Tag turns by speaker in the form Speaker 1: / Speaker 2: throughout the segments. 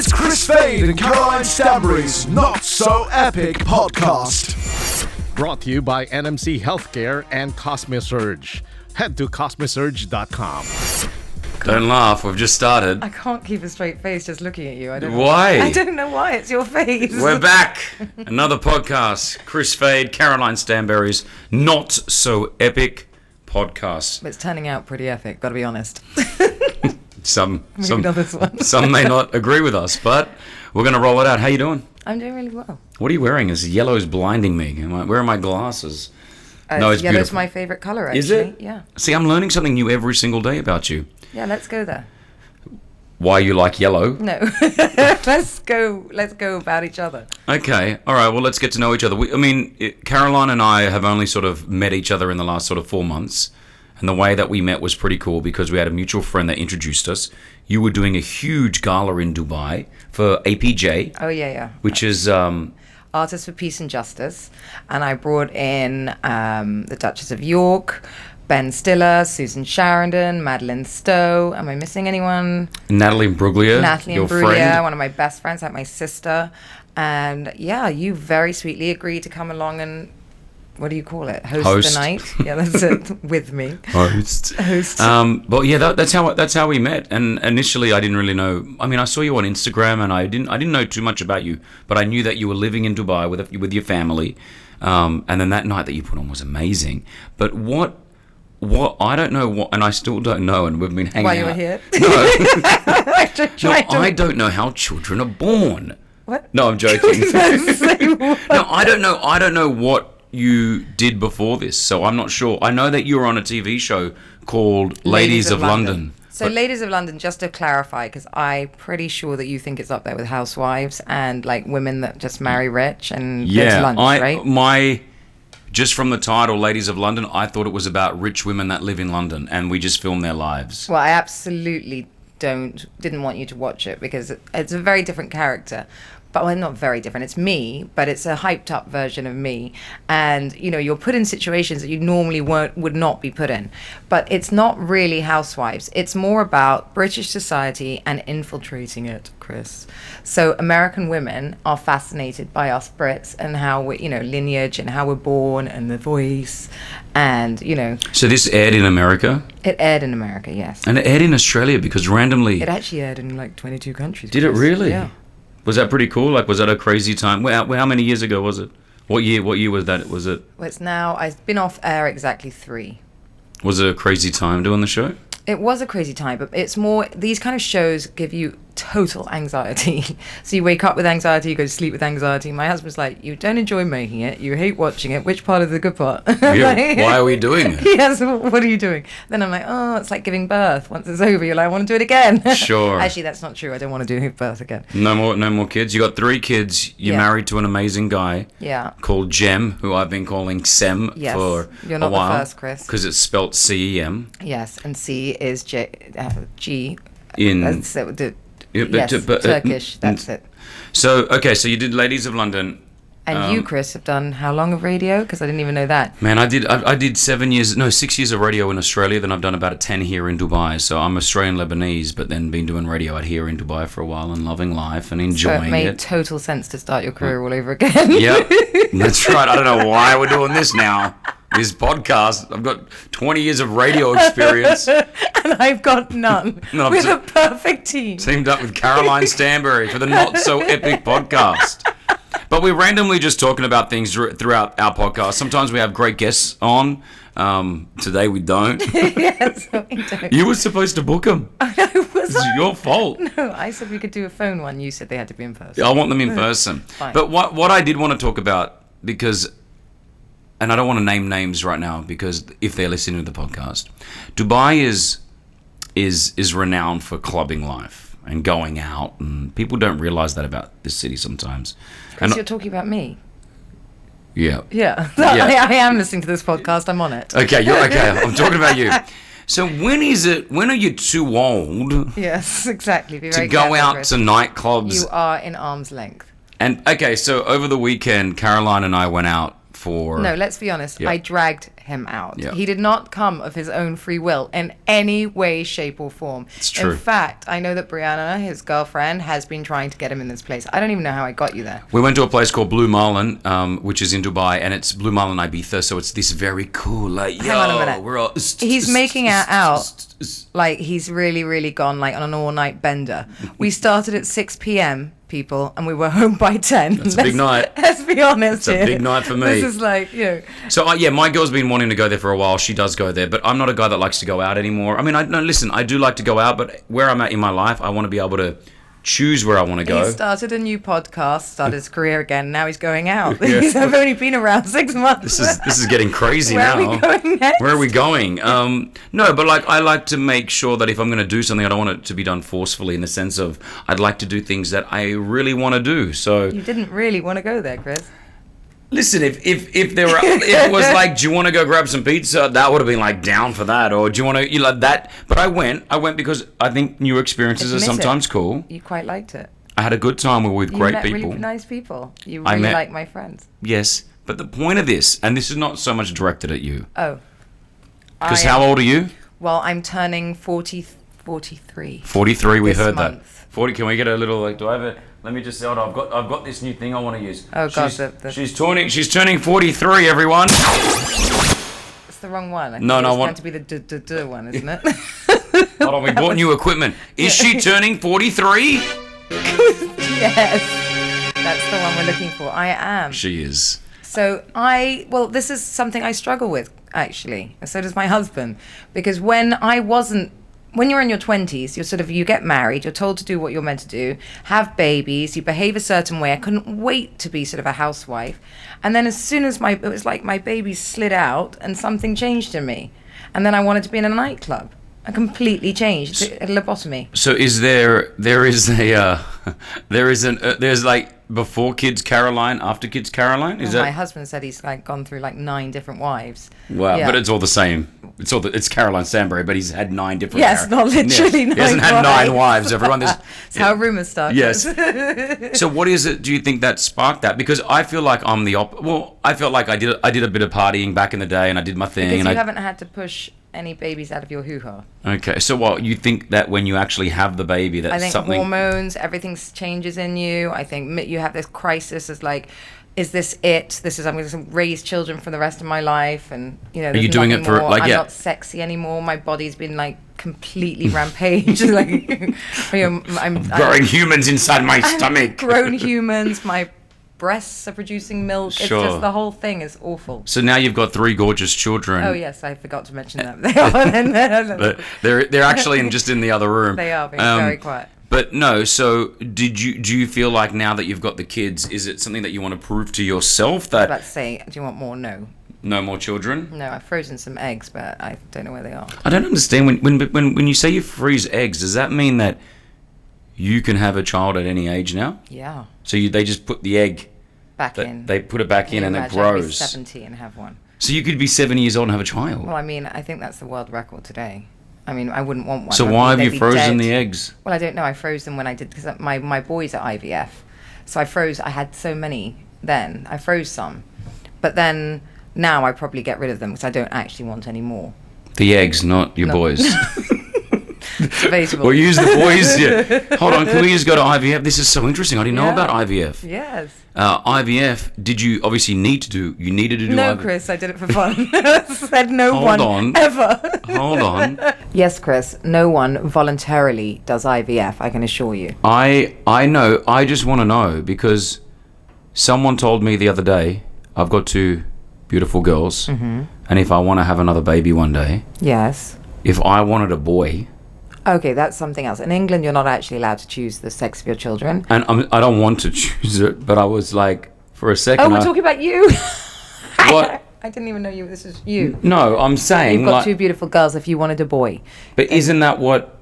Speaker 1: It's Kris and Caroline Stanbury's Not So Epic podcast.
Speaker 2: Brought to you by NMC Healthcare and Cosmesurge. Head to cosmesurge.com.
Speaker 3: Don't laugh, we've just started.
Speaker 4: I can't keep a straight face just looking at you.
Speaker 3: Why?
Speaker 4: I don't know why. It's your face.
Speaker 3: We're back. Another podcast. Kris Caroline Stanbury's Not So Epic podcast.
Speaker 4: It's turning out pretty epic, gotta be honest.
Speaker 3: Some
Speaker 4: Some
Speaker 3: may not agree with us, but we're going to roll it out. How you doing?
Speaker 4: I'm doing really well.
Speaker 3: What are you wearing? Is yellow's blinding me. Where are my glasses? No, it's
Speaker 4: yellow's
Speaker 3: beautiful.
Speaker 4: my favorite colour, actually.
Speaker 3: Is it?
Speaker 4: Yeah.
Speaker 3: See, I'm learning something new every single day about you.
Speaker 4: Yeah, let's go there.
Speaker 3: Why you like yellow?
Speaker 4: No. Let's go about each other.
Speaker 3: Okay. All right. Well, let's get to know each other. Caroline and I have only sort of met each other in the last sort of 4 months. And the way that we met was pretty cool because we had a mutual friend that introduced us. You were doing a huge gala in Dubai for APJ.
Speaker 4: Oh, yeah.
Speaker 3: Which is...
Speaker 4: Artists for Peace and Justice. And I brought in the Duchess of York, Ben Stiller, Susan Sarandon, Madeleine Stowe. Am I missing anyone?
Speaker 3: Natalie Imbruglia,
Speaker 4: Natalie
Speaker 3: your
Speaker 4: Imbruglia,
Speaker 3: friend.
Speaker 4: one of my best friends, like my sister. And yeah, you very sweetly agreed to come along and... What do you call it? Host the night? Yeah, that's it. With me.
Speaker 3: Host. But yeah, that's how we met. And initially, I didn't really know. I mean, I saw you on Instagram, and I didn't know too much about you, but I knew that you were living in Dubai with your family. And then that night that you put on was amazing. But what I don't know what, and I still don't know. And we've been hanging out.
Speaker 4: While you were here?
Speaker 3: No, I don't know how children are born.
Speaker 4: What?
Speaker 3: No, I'm joking.
Speaker 4: No,
Speaker 3: I don't know. I don't know what you did before this, so I'm not sure. I know that you were on a TV show called Ladies of London.
Speaker 4: So Ladies of London, just to clarify, because I'm pretty sure that you think it's up there with housewives and like women that just marry rich and go to lunch, right?
Speaker 3: Just from the title, Ladies of London, I thought it was about rich women that live in London and we just film their lives.
Speaker 4: Well, I absolutely didn't want you to watch it because it's a very different character. But well, not very different. It's me, but it's a hyped up version of me. And, you're put in situations that you normally would not be put in. But it's not really housewives. It's more about British society and infiltrating it, Kris. So American women are fascinated by us Brits and how we, lineage and how we're born and the voice and,
Speaker 3: So this aired in America?
Speaker 4: It aired in America, yes.
Speaker 3: And it aired in Australia because randomly...
Speaker 4: It actually aired in like 22 countries.
Speaker 3: Did it really?
Speaker 4: Yeah.
Speaker 3: Was that pretty cool? Like, was that a crazy time? How many years ago was it? What year was that? Was it?
Speaker 4: Well, it's now... I've been off air exactly 3.
Speaker 3: Was it a crazy time doing the show?
Speaker 4: It was a crazy time, but it's more... These kind of shows give you total anxiety. So you wake up with anxiety, you go to sleep with anxiety. My husband's like, you don't enjoy making it, you hate watching it. Which part of the good part?
Speaker 3: Yeah, why are we doing it?
Speaker 4: Yes, what are you doing? Then I'm like, it's like giving birth. Once it's over, you're like, I want to do it again.
Speaker 3: Sure.
Speaker 4: Actually, that's not true. I don't want to do birth again.
Speaker 3: No more kids. You got 3 kids. You're married to an amazing guy.
Speaker 4: Yeah.
Speaker 3: Called Jem, who I've been calling Sem for
Speaker 4: you're
Speaker 3: a
Speaker 4: not
Speaker 3: while.
Speaker 4: the first, Kris.
Speaker 3: Because it's spelt C-E-M.
Speaker 4: Yes, and C is G.
Speaker 3: In...
Speaker 4: That's
Speaker 3: Yes,
Speaker 4: Turkish, that's it.
Speaker 3: So you did Ladies of London.
Speaker 4: And you, Kris, have done how long of radio? Because I didn't even know that.
Speaker 3: Man, I did 6 years of radio in Australia, then I've done about 10 here in Dubai. So I'm Australian Lebanese, but then been doing radio out here in Dubai for a while and loving life and enjoying it.
Speaker 4: So it made total sense to start your career all over again.
Speaker 3: Yep, that's right. I don't know why we're doing this now. This podcast, I've got 20 years of radio experience.
Speaker 4: And I've got none. With a perfect team.
Speaker 3: Teamed up with Caroline Stanbury for the Not So Epic podcast. But we're randomly just talking about things throughout our podcast. Sometimes we have great guests on. Today we don't.
Speaker 4: Yes, we don't.
Speaker 3: You were supposed to book them. It's your fault.
Speaker 4: No, I said we could do a phone one. You said they had to be in person.
Speaker 3: I want them in person.
Speaker 4: Fine.
Speaker 3: But what I did want to talk about, because... And I don't want to name names right now because if they're listening to the podcast, Dubai is renowned for clubbing life and going out, and people don't realize that about this city sometimes.
Speaker 4: Because you're talking about me.
Speaker 3: Yeah.
Speaker 4: Yeah. I am listening to this podcast. I'm on it.
Speaker 3: Okay, you're okay. I'm talking about you. So when are you too old?
Speaker 4: Yes, exactly.
Speaker 3: To go out to nightclubs?
Speaker 4: You are in arm's length.
Speaker 3: And okay, so over the weekend, Caroline and I went out. No,
Speaker 4: let's be honest. Yeah. I dragged him out.
Speaker 3: Yeah.
Speaker 4: He did not come of his own free will in any way, shape, or form.
Speaker 3: It's true.
Speaker 4: In fact, I know that Brianna, his girlfriend, has been trying to get him in this place. I don't even know how I got you there.
Speaker 3: We went to a place called Blue Marlin, which is in Dubai, and it's Blue Marlin Ibiza, so it's this very cool, like,
Speaker 4: Hang on a minute.
Speaker 3: we're all...
Speaker 4: He's making it out like he's really, really gone like on an all-night bender. We started at 6 p.m., people, and we were home by 10.
Speaker 3: That's a big night.
Speaker 4: Let's be honest.
Speaker 3: It's a big night for me.
Speaker 4: This is like,
Speaker 3: So, my girl's been wanting to go there for a while. She does go there, but I'm not a guy that likes to go out anymore. I mean, listen, I do like to go out, but where I'm at in my life, I want to be able to choose where I want to go.
Speaker 4: He started a new podcast, started his career again. Now he's going out. I've only been around 6 months.
Speaker 3: This is getting crazy
Speaker 4: Where
Speaker 3: now.
Speaker 4: are we going next?
Speaker 3: Where are we going? No, but like I like to make sure that if I'm going to do something, I don't want it to be done forcefully. In the sense of, I'd like to do things that I really want to do. So
Speaker 4: You didn't really want to go there, Chris.
Speaker 3: listen, if it was like, do you want to go grab some pizza? That would have been like down for that. Or do you want to like that? But I went because I think new experiences are
Speaker 4: Admit it.
Speaker 3: sometimes cool.
Speaker 4: You quite liked it.
Speaker 3: I had a good time. We were with
Speaker 4: You
Speaker 3: great
Speaker 4: met
Speaker 3: people.
Speaker 4: really nice people. You
Speaker 3: I
Speaker 4: really
Speaker 3: met-
Speaker 4: like my friends.
Speaker 3: Yes, but the point of this, and this is not so much directed at you,
Speaker 4: Oh.
Speaker 3: because how old are you?
Speaker 4: Well, I'm turning 43.
Speaker 3: 43. We
Speaker 4: This
Speaker 3: heard
Speaker 4: month.
Speaker 3: that. 40. Can we get a little like? Do I have it? Let me just say, hold on. I've got this new thing I want to use.
Speaker 4: Oh, God,
Speaker 3: She's turning 43. Everyone.
Speaker 4: It's the wrong one. I think
Speaker 3: No,
Speaker 4: it's
Speaker 3: what-
Speaker 4: meant to be the d one, isn't it?
Speaker 3: Hold on. We bought new equipment. Is she turning 43?
Speaker 4: Yes. That's the one we're looking for. I am.
Speaker 3: She is.
Speaker 4: So this is something I struggle with, actually. So does my husband. Because when you're in your 20s, you get married, you're told to do what you're meant to do, have babies, you behave a certain way. I couldn't wait to be sort of a housewife. And then as soon as it was like my baby slid out and something changed in me. And then I wanted to be in a nightclub. I completely changed. A lobotomy.
Speaker 3: So there's like before Kids Caroline, after Kids Caroline? Is
Speaker 4: My
Speaker 3: that?
Speaker 4: husband said he's like gone through like 9 different wives.
Speaker 3: Wow,
Speaker 4: Yeah.
Speaker 3: but it's all the same. It's Caroline Stanbury, but he's had 9 different.
Speaker 4: Yes, not literally 9
Speaker 3: He hasn't had 9 wives. Everyone,
Speaker 4: That's how rumors start.
Speaker 3: Yes. So what is it? Do you think that sparked that? Because I feel like I'm the Well, I felt like I did a bit of partying back in the day, and I did my thing.
Speaker 4: Because
Speaker 3: and
Speaker 4: you haven't had to push any babies out of your hoo-ha.
Speaker 3: Okay, so what you think that when you actually have the baby, that's
Speaker 4: I think
Speaker 3: something.
Speaker 4: hormones, everything changes in you. I think you have this crisis as like, is this it? I'm going to raise children for the rest of my life, and
Speaker 3: Are you doing it for
Speaker 4: more.
Speaker 3: like
Speaker 4: I'm
Speaker 3: yeah?
Speaker 4: not sexy anymore. My body's been like completely rampaged. Like, I'm
Speaker 3: Growing humans inside my stomach.
Speaker 4: grown humans. My breasts are producing milk.
Speaker 3: Sure.
Speaker 4: It's just the whole thing is awful.
Speaker 3: So now you've got 3 gorgeous children.
Speaker 4: Oh yes, I forgot to mention that. They are.
Speaker 3: But they're actually just in the other room.
Speaker 4: They are being very quiet.
Speaker 3: But no, so do you feel like now that you've got the kids, is it something that you want to prove to yourself that
Speaker 4: Let's say, do you want more?
Speaker 3: no more children?
Speaker 4: No, I've frozen some eggs, but I don't know where they are.
Speaker 3: I don't understand when you say you freeze eggs, does that mean that you can have a child at any age now?
Speaker 4: Yeah.
Speaker 3: So they just put the egg
Speaker 4: Back in.
Speaker 3: they put it back
Speaker 4: Can
Speaker 3: in
Speaker 4: you
Speaker 3: and it
Speaker 4: imagine I'd be
Speaker 3: grows.
Speaker 4: 70 and have one.
Speaker 3: So you could be 70 years old and have a child.
Speaker 4: Well, I mean, I think that's the world record today. I mean, I wouldn't want one.
Speaker 3: So
Speaker 4: I
Speaker 3: why
Speaker 4: think
Speaker 3: have
Speaker 4: they'd
Speaker 3: you
Speaker 4: be
Speaker 3: frozen
Speaker 4: dead.
Speaker 3: the eggs?
Speaker 4: Well, I don't know. I froze them when I did, because my boys are IVF. So I had so many then. I froze some. But then now I probably get rid of them because I don't actually want any more.
Speaker 3: The eggs, not your
Speaker 4: No.
Speaker 3: boys.
Speaker 4: It's debatable.
Speaker 3: We'll use the boys. Yeah. Hold on, can we just go to IVF? This is so interesting. I didn't know
Speaker 4: Yeah.
Speaker 3: about IVF.
Speaker 4: Yes.
Speaker 3: IVF, did you obviously needed to do
Speaker 4: No,
Speaker 3: IVF?
Speaker 4: Chris, I did it for fun. Said no
Speaker 3: Hold
Speaker 4: one
Speaker 3: on.
Speaker 4: ever.
Speaker 3: Hold on.
Speaker 4: Yes, Chris, no one voluntarily does IVF, I can assure you.
Speaker 3: I know. I just want to know because someone told me the other day, I've got 2 beautiful girls,
Speaker 4: Mm-hmm.
Speaker 3: and if I want to have another baby one day,
Speaker 4: Yes.
Speaker 3: if I wanted a boy,
Speaker 4: Okay, that's something else. In England, you're not actually allowed to choose the sex of your children.
Speaker 3: and I don't want to choose it, but I was like, for a second.
Speaker 4: Oh, we're talking about you.
Speaker 3: What?
Speaker 4: I didn't even know this is you.
Speaker 3: No, I'm saying
Speaker 4: You've got
Speaker 3: like,
Speaker 4: 2 beautiful girls if you wanted a boy.
Speaker 3: but isn't that what?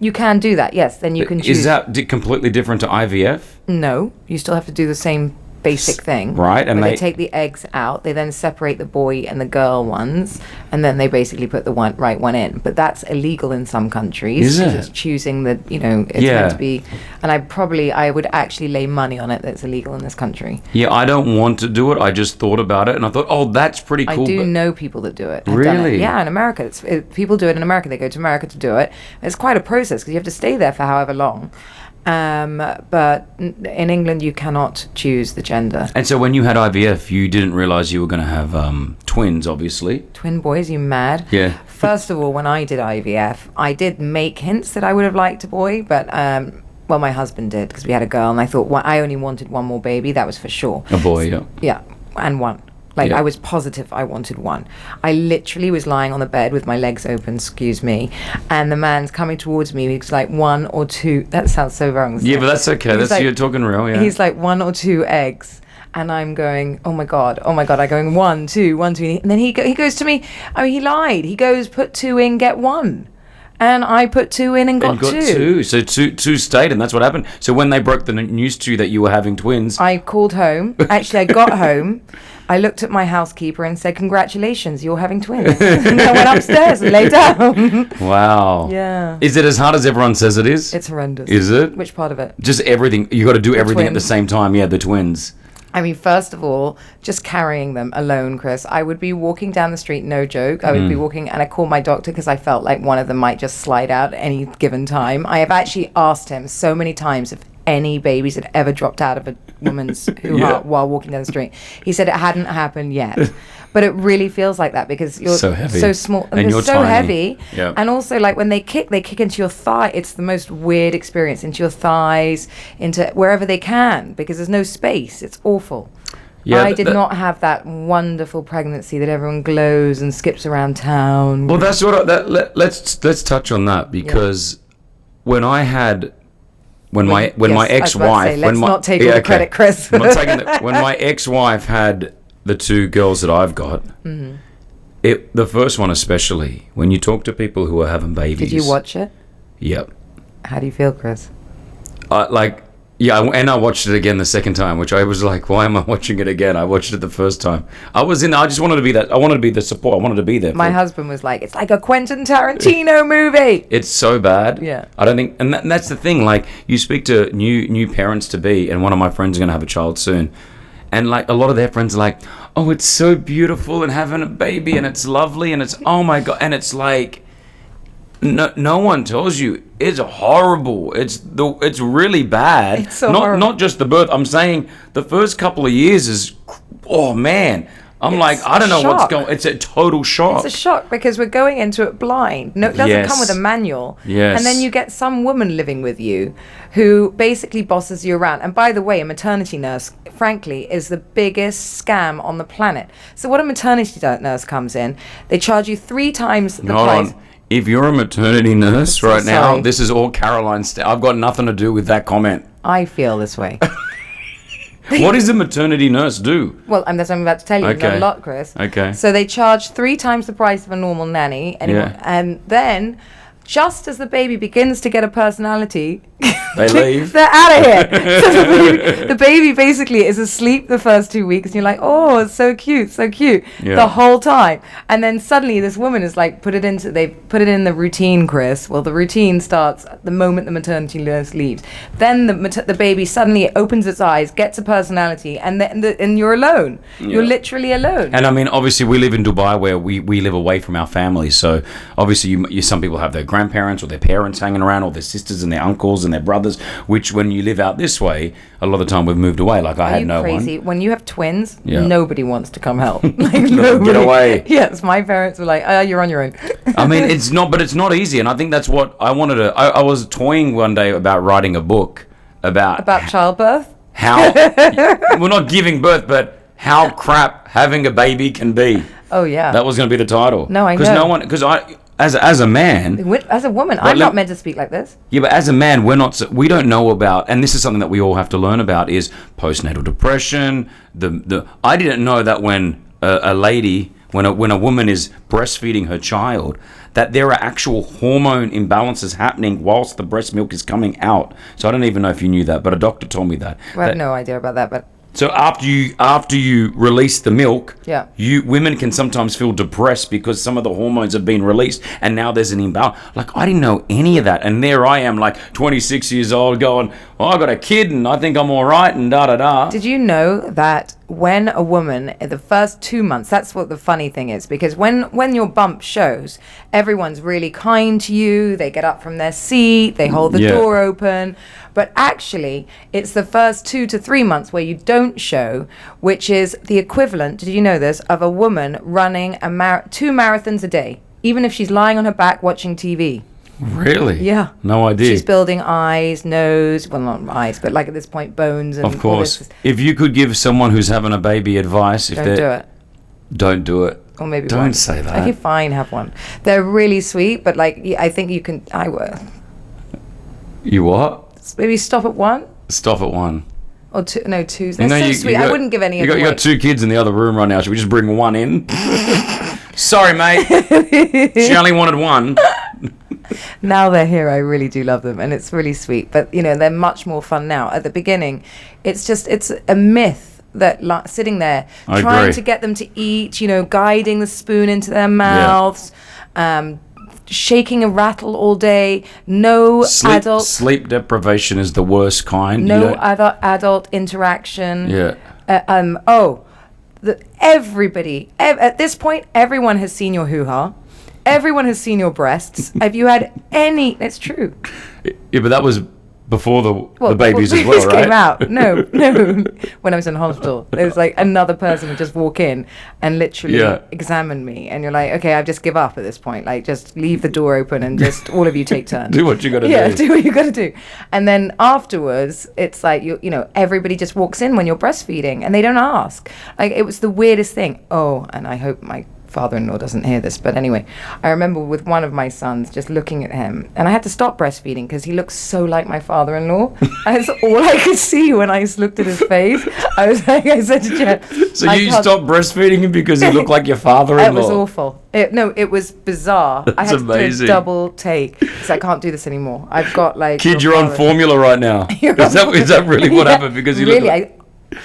Speaker 4: You can do that, yes. Then you can choose.
Speaker 3: Is that completely different to IVF?
Speaker 4: No, you still have to do the same basic thing.
Speaker 3: Right, and
Speaker 4: where
Speaker 3: they-
Speaker 4: they take the eggs out, they then separate the boy and the girl ones, and then they basically put the right one in. But that's illegal in some countries.
Speaker 3: Is
Speaker 4: 'cause
Speaker 3: it?
Speaker 4: It's choosing the, it's
Speaker 3: Yeah.
Speaker 4: meant to be. And I would actually lay money on it that it's illegal in this country.
Speaker 3: Yeah, I don't want to do it. I just thought about it and I thought, oh, that's pretty cool.
Speaker 4: I do know people that do it. Have
Speaker 3: Really?
Speaker 4: done it. Yeah, in America. People do it in America. They go to America to do it. It's quite a process because you have to stay there for however long. But in England, you cannot choose the gender.
Speaker 3: And so when you had IVF, you didn't realize you were going to have twins, obviously.
Speaker 4: Twin boys, you mad?
Speaker 3: Yeah.
Speaker 4: First of all, when I did IVF, I did make hints that I would have liked a boy, but well, my husband did because we had a girl, and I thought I only wanted one more baby. That was for sure.
Speaker 3: A boy, yeah.
Speaker 4: Yeah, and one. Like,
Speaker 3: Yeah.
Speaker 4: I was positive I wanted one. I literally was lying on the bed with my legs open, excuse me, and the man's coming towards me. He's like, 1 or 2. That sounds so wrong.
Speaker 3: Yeah, but that's okay.
Speaker 4: He's
Speaker 3: You're talking real, yeah.
Speaker 4: He's like, 1 or 2 eggs. And I'm going, oh my God. I'm going, 1, 2, 1, 2. And then he goes to me, he lied. He goes, put 2 in, get 1. And I put 2 in and got 2.
Speaker 3: So two stayed, and that's what happened. So when they broke the news to you that you were having twins,
Speaker 4: I called home. Actually, I got home. I looked at my housekeeper and said, congratulations, you're having twins. And I went upstairs and lay down.
Speaker 3: wow.
Speaker 4: Yeah.
Speaker 3: Is it as hard as everyone says it is?
Speaker 4: It's horrendous.
Speaker 3: Is it?
Speaker 4: Which part of it?
Speaker 3: Just everything. You got to do everything at the
Speaker 4: twins.
Speaker 3: same time. Yeah, the twins.
Speaker 4: I mean, first of all, just carrying them alone, Chris. I would be walking down the street, no joke. I would be walking, and I called my doctor because I felt like one of them might just slide out at any given time. I have actually asked him so many times if any babies had ever dropped out of a woman's hoo-ha while walking down the street. He said it hadn't happened yet. But it really feels like that because you're
Speaker 3: so heavy.
Speaker 4: so small and
Speaker 3: you're
Speaker 4: they're so
Speaker 3: tiny.
Speaker 4: heavy.
Speaker 3: Yeah.
Speaker 4: And also, like, when they kick into your thigh. It's the most weird experience, into your thighs, into wherever they can, because there's no space. It's awful.
Speaker 3: Yeah,
Speaker 4: I did not have that wonderful pregnancy that everyone glows and skips around town.
Speaker 3: Well, that's what. Let's touch on that because when I had. When my ex-wife,
Speaker 4: let's not take all the credit, Chris.
Speaker 3: I'm not taking when my ex-wife had the 2 girls that I've got, the first one especially, when you talk to people who are having babies.
Speaker 4: Did you watch it?
Speaker 3: Yep.
Speaker 4: How do you feel, Chris?
Speaker 3: And I watched it again the second time, which I was like, why am I watching it again? I watched it the first time. I just wanted to be that. I wanted to be the support. I wanted to be there.
Speaker 4: My husband was like, it's like a Quentin Tarantino movie.
Speaker 3: It's so bad.
Speaker 4: Yeah.
Speaker 3: I don't think, and that's the thing. Like, you speak to new parents to be, and one of my friends is going to have a child soon, and like a lot of their friends are like, oh, it's so beautiful and having a baby, and it's lovely, and it's oh my God, and it's like. No one tells you it's horrible. It's really bad.
Speaker 4: It's so horrible.
Speaker 3: Not just the birth. I'm saying the first couple of years is, oh man. I'm like, I don't know what's going. It's a total shock.
Speaker 4: It's a shock because we're going into it blind. No, it doesn't come with a manual.
Speaker 3: Yes.
Speaker 4: And then you get some woman living with you who basically bosses you around. And by the way, a maternity nurse, frankly, is the biggest scam on the planet. So what a maternity nurse comes in, they charge you 3 times the price.
Speaker 3: If you're a maternity nurse right now,
Speaker 4: sorry.
Speaker 3: this is all Caroline's. I've got nothing to do with that comment.
Speaker 4: I feel this way.
Speaker 3: What does a maternity nurse do?
Speaker 4: Well, that's what I'm about to tell you.
Speaker 3: Okay.
Speaker 4: Not a lot, Chris.
Speaker 3: Okay.
Speaker 4: So they charge 3 times the price of a normal nanny. And then, just as the baby begins to get a personality,
Speaker 3: They leave.
Speaker 4: they're out of here. So the baby basically is asleep the first 2 weeks, and you're like, oh, it's so cute,
Speaker 3: Yeah.
Speaker 4: the whole time. And then suddenly this woman is like, they put it in the routine, Chris. Well, the routine starts the moment the maternity nurse leaves. Then the baby suddenly opens its eyes, gets a personality, and and you're alone. You're literally alone.
Speaker 3: And I mean, obviously, we live in Dubai where we live away from our families. So obviously, some people have their grandparents or their parents hanging around, or their sisters and their uncles and their brothers. Which, when you live out this way, a lot of the time we've moved away. Like I had no
Speaker 4: crazy?
Speaker 3: one.
Speaker 4: When you have twins,
Speaker 3: Yeah.
Speaker 4: nobody wants to come help. Like nobody.
Speaker 3: Get away.
Speaker 4: Yes, my parents were like, you're on your own.
Speaker 3: I mean, it's not easy, and I think that's what I wanted to. I was toying one day about writing a book about
Speaker 4: childbirth.
Speaker 3: how we're not giving birth, but how crap having a baby can be.
Speaker 4: Oh yeah.
Speaker 3: That was going to be the title.
Speaker 4: No, I know.
Speaker 3: Because as a man,
Speaker 4: As a woman, I'm not meant to speak like this.
Speaker 3: yeah, but as a man, we don't know about, and this is something that we all have to learn about, is postnatal depression. I didn't know that when a lady, when a woman is breastfeeding her child, that there are actual hormone imbalances happening whilst the breast milk is coming out. So I don't even know if you knew that, but a doctor told me that.
Speaker 4: I have no idea about that, but
Speaker 3: So after you release the milk,
Speaker 4: Yeah.
Speaker 3: women can sometimes feel depressed because some of the hormones have been released, and now there's an imbalance. Like, I didn't know any of that, and there I am, like 26 years old, going, I got a kid and I think I'm all right and da-da-da.
Speaker 4: Did you know that when a woman, in the first 2 months, that's what the funny thing is, because when your bump shows, everyone's really kind to you, they get up from their seat, they hold the door open, but actually, it's the first 2 to 3 months where you don't show, which is the equivalent, did you know this, of a woman running 2 marathons a day, even if she's lying on her back watching TV.
Speaker 3: Really?
Speaker 4: Yeah.
Speaker 3: No idea.
Speaker 4: She's building eyes, nose, well, not eyes, but like at this point, bones. And
Speaker 3: of course. If you could give someone who's having a baby advice,
Speaker 4: don't do it.
Speaker 3: Don't do it.
Speaker 4: Or maybe
Speaker 3: don't
Speaker 4: one.
Speaker 3: say that.
Speaker 4: Okay, fine, have one. They're really sweet, but like, I think you can, I will.
Speaker 3: You what?
Speaker 4: Maybe stop at 1?
Speaker 3: Stop at 1.
Speaker 4: Or 2, no, 2. They're so sweet. I wouldn't give any of them
Speaker 3: You got 2 kids in the other room right now. Should we just bring one in? Sorry, mate. She only wanted 1.
Speaker 4: Now they're here, I really do love them, and it's really sweet. But, you know, they're much more fun now. At the beginning, it's a myth that sitting there, trying to get them to eat, you know, guiding the spoon into their mouths, shaking a rattle all day, no adult...
Speaker 3: Sleep deprivation is the worst kind.
Speaker 4: No other adult interaction.
Speaker 3: Yeah.
Speaker 4: Everybody, at this point, everyone has seen your hoo-ha. Everyone has seen your breasts. Have you had any... It's true.
Speaker 3: Yeah, but that was before the babies as well,
Speaker 4: babies
Speaker 3: right?
Speaker 4: came out. No. When I was in hospital, there was like another person would just walk in and literally examine me. And you're like, okay, I've just give up at this point. Like, just leave the door open and just all of you take turns.
Speaker 3: Do what you got to do.
Speaker 4: Yeah, do what you got to do. And then afterwards, it's like, you know, everybody just walks in when you're breastfeeding and they don't ask. Like, it was the weirdest thing. Oh, and I hope my father-in-law doesn't hear this, but anyway, I remember with one of my sons just looking at him, and I had to stop breastfeeding because he looked so like my father-in-law. That's all I could see when I just looked at his face. I said to Jen,
Speaker 3: so you stopped breastfeeding him because he looked like your father-in-law?
Speaker 4: It was awful. It was bizarre. I had to do a double take because I can't do this anymore. I've got like...
Speaker 3: Kid, you're on formula right now. Is that really what happened? Because you
Speaker 4: really, I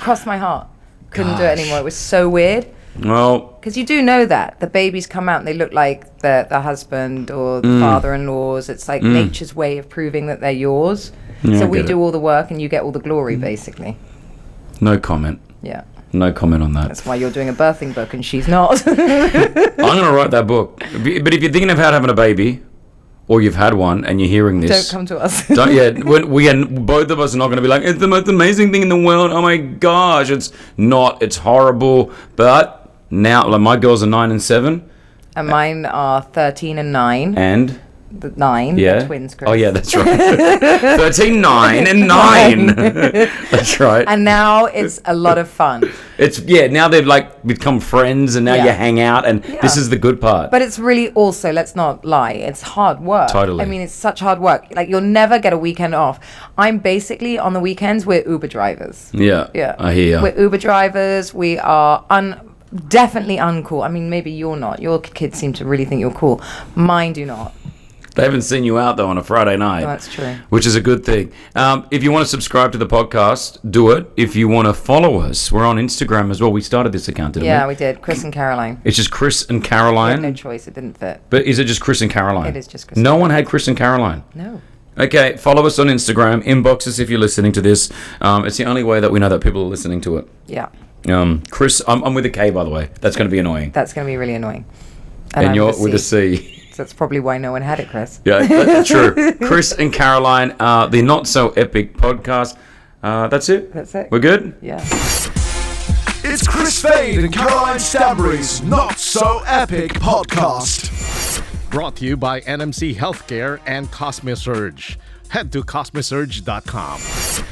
Speaker 4: crossed my heart. Couldn't do it anymore. It was so weird.
Speaker 3: Well,
Speaker 4: because you do know that the babies come out and they look like the husband or the father-in-laws. It's like nature's way of proving that they're yours.
Speaker 3: Yeah,
Speaker 4: so we do all the work and you get all the glory, basically.
Speaker 3: No comment.
Speaker 4: Yeah.
Speaker 3: No comment on that.
Speaker 4: That's why you're doing a birthing book and she's not.
Speaker 3: I'm going to write that book. But if you're thinking about having a baby, or you've had one and you're hearing this,
Speaker 4: don't come to us.
Speaker 3: Both of us are not going to be like, it's the most amazing thing in the world. Oh my gosh, it's not. It's horrible. But now, like, my girls are 9 and 7,
Speaker 4: and mine are 13 and 9.
Speaker 3: And
Speaker 4: the 9, the twins, Kris.
Speaker 3: Oh yeah, that's right. 13, 9, and 9. That's right.
Speaker 4: And now it's a lot of fun.
Speaker 3: Now they've like become friends, and now you hang out, and this is the good part.
Speaker 4: But it's really also, let's not lie, it's hard work.
Speaker 3: Totally.
Speaker 4: I mean, it's such hard work. Like, you'll never get a weekend off. I'm basically, on the weekends, we're Uber drivers.
Speaker 3: Yeah. I hear you.
Speaker 4: We're Uber drivers. We are definitely uncool. I mean, maybe you're not. Your kids seem to really think you're cool. Mine do not.
Speaker 3: They haven't seen you out, though, on a Friday night.
Speaker 4: No, that's true.
Speaker 3: Which is a good thing. If you want to subscribe to the podcast, do it. If you want to follow us, we're on Instagram as well. We started this account, didn't we?
Speaker 4: Yeah, we did. Kris and Caroline.
Speaker 3: It's just Kris and Caroline?
Speaker 4: We had no choice. It didn't fit.
Speaker 3: But is it just Kris and Caroline?
Speaker 4: It is just Kris and
Speaker 3: Caroline. No one had Kris and Caroline?
Speaker 4: No.
Speaker 3: Okay, follow us on Instagram. Inbox us if you're listening to this. It's the only way that we know that people are listening to it.
Speaker 4: Yeah.
Speaker 3: Kris, I'm with a K, by the way. That's going to be annoying.
Speaker 4: That's going to be really annoying.
Speaker 3: And you're with a C.
Speaker 4: So that's probably why no one had it, Kris.
Speaker 3: Yeah, that's true. Kris and Caroline, the Not So Epic podcast. That's it?
Speaker 4: That's it.
Speaker 3: We're good?
Speaker 4: Yeah.
Speaker 1: It's Kris Fade and Caroline Stanbury's Not So Epic podcast.
Speaker 2: Brought to you by NMC Healthcare and Cosmisurge. Head to cosmisurge.com.